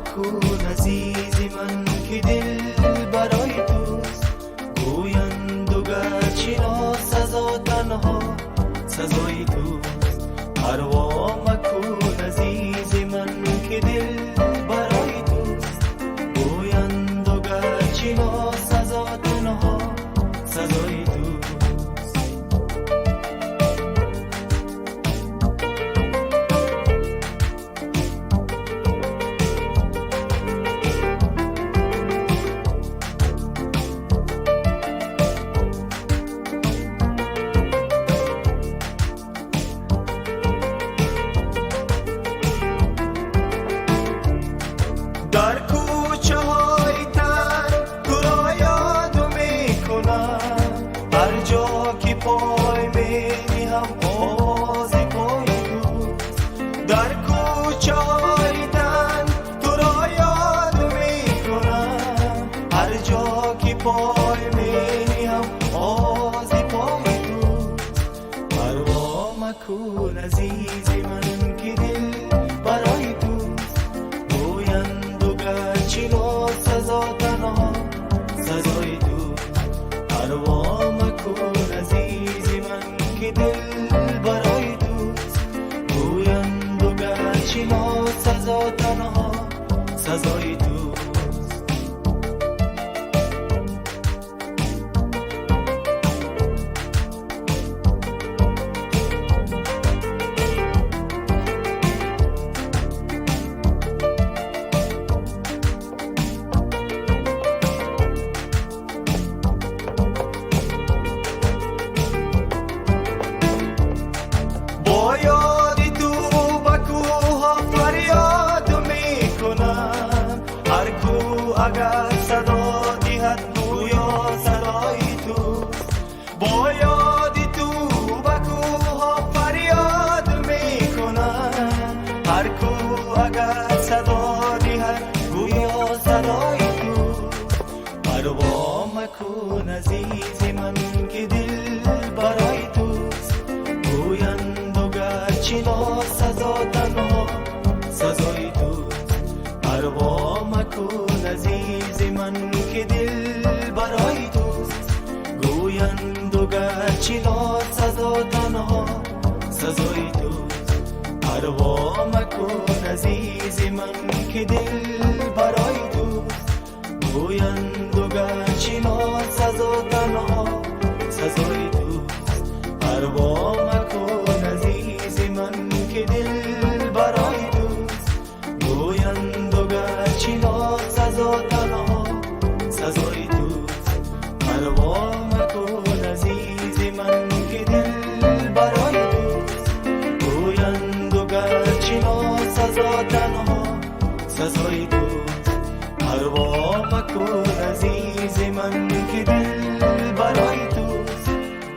مکن عزیزی من که دل برای توست گویند و گرچه ناسزا تنها سزای توست. پروا مکن عزیزی من که دل برای توست گویند و گرچه ناسزا تنها سزای توست. در کوچه های تنگ تو را یاد میکنم هر جا که پای می‌نهم آواز پای توست. در کوچه های تنگ تو را یاد میکنم هر جا که پای می‌نهم آواز پای توست. پروا مکن عزیزی من که دل برای توست گویند و گرچه ناسزا تنها سزای توست. پروا مکن عزیزی من که دل برای توست گویند و گرچه ناسزا تنها سزای توست. با یادی تو به کوها فریاد میکنم هر کو اگر صدا دهد گویا صدای توست. با یادی تو به کوها فریاد میکنم هر کو اگر صدا دهد گویا صدای توست. پروا مکن عزیزی من که دل برای توست گویند و گرچه ناسزا تنها سزای توست. پروا مکن عزیزی من که دل برای توست گویند و گرچه ناسزا تنها سزای توست. پروا مکن عزیزی من که دل برای توست گویند و گرچه ناسزا تنها سزای توست. پروا مکن عزیزی من که دل برای توست گویند و گرچه ناسزا تنها سزای توست. پروا مکن عزیزی من که دل برای توست گویند و گرچه ناسزا تنها سزای توست. پروا مکن عزیزی من که دل برای توست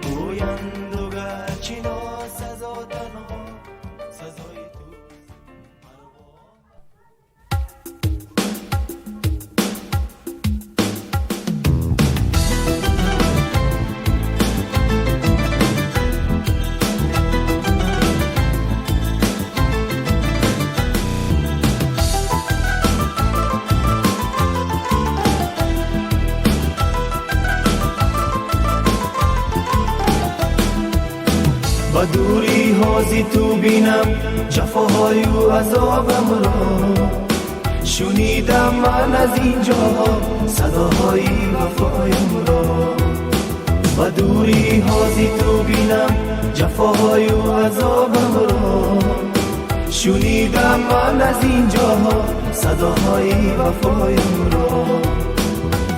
گویند و گرچه ناسزا تنها سزای توست. با دوری هازی تو بینم جفاهای و عذابم را شنیدم من از اینجا صداهای وفایم را. با دوری هازی تو بینم جفاهای و عذابم را شنیدم من از اینجا صداهای وفایم را.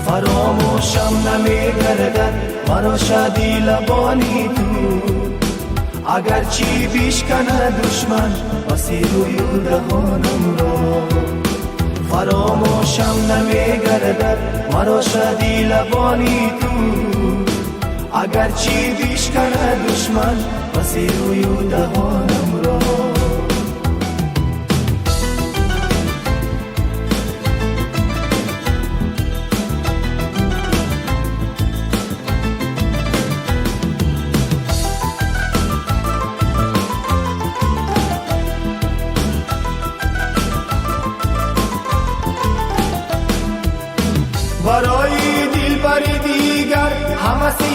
فراموشم نمیگردد مرا شادی لبانی تو اگر چی بیشکنه دشمن بسی روی دهانم را. فراموشم نمیگردد مرا شادی لبانی تو اگر چی بیشکنه دشمن بسی روی دهانم را.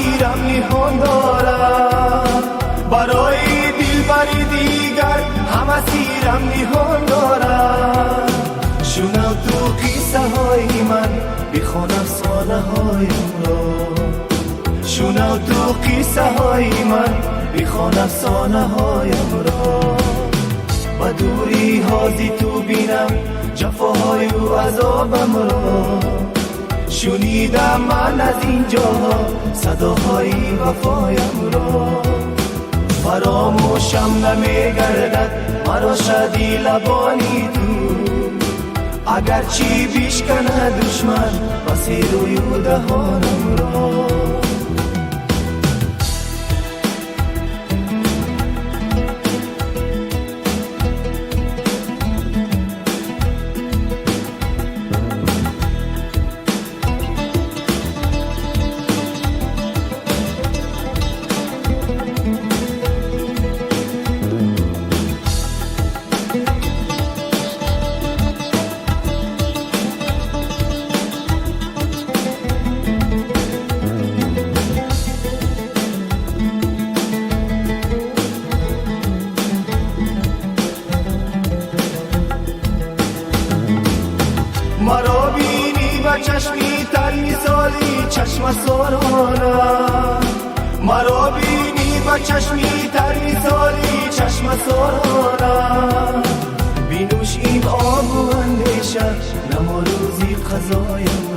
اسیرم نهان دارد، برای دلبری دیگر هم اسیرم نهان دارد. شنو تو قصه های من، بخوان افسانه هایم را. شنو تو قصه های من، بخوان افسانه هایم را. با دوری هازی تو بینم جفاهای و عذابم را. شنیدم من از اینجا صداهای وفایم را. فراموشم نمیگردد مرا شدی لبانی تو، اگر چی بیشکنه دشمن بسی روی و دهانم را. مرا بینی و چشمی تر مثالی چشم سارانم. مرا بینی و چشمی تر مثالی چشم سارانم. بینوش این آب و اندیشه نما روزی قضایم